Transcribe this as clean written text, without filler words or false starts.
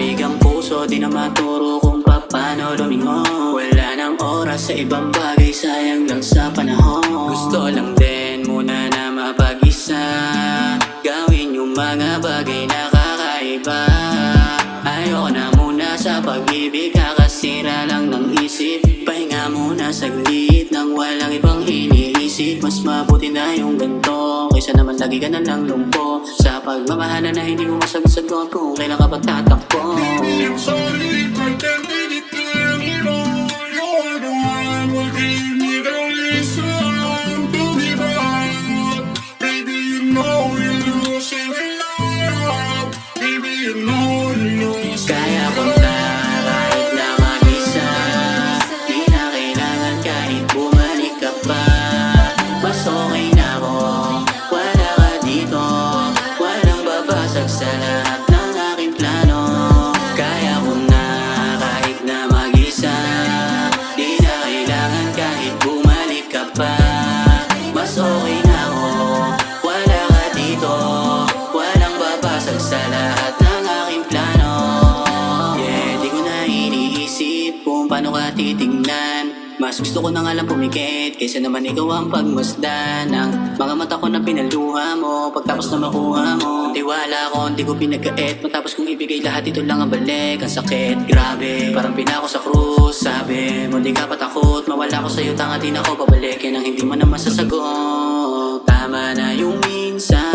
Malamig ang puso, di na maturo kung paano lumingon. Wala nang oras sa ibang bagay, sayang lang sa panahon. Gusto lang din muna na mapag-isa, gawin yung mga bagay na kakaiba. Ayoko na muna sa pag-ibig, kakasira lang ng isip. Pahinga muna saglit nang walang ibang iniisip. Mas mabuti na yung ganito, kaysa naman lagi ka na lang lumpo sa pagmamahala na hindi mo masagot kung kailan ka pagtatakbo. Baby, I'm sorry, but can't take it anymore. You're the one who gave me the reason to give up. Baby, you know you're losing love. Baby, you know you're losing. Kaya ko na kahit na mag-isa, di na kailangan kahit bumalik ka pa. Mas okay na ako, wala ka dito. Walang babasag sa lahat ng aking plano. Kaya ko na kahit na mag-isa, di na kailangan kahit bumalik ka pa. Mas okay na ako, wala ka dito. Walang babasag sa lahat ng aking plano. Yeah, di ko na iniisip kung paano ka titignan. Mas gusto ko na nga lang pumikit kaysa naman ikaw ang pagmasdan ng mga mata ko na pinaluha mo. Pagtapos na makuha mo, tiwala ko, hindi ko pinagkait. Matapos kong ibigay lahat, ito lang ang balik. Ang sakit, grabe, parang pinako sa krus. Sabi mo di ka patakot, mawala ko sa'yo, tanga di na ako babalik. Yan ang hindi mo na masasagot. Tama na yung minsan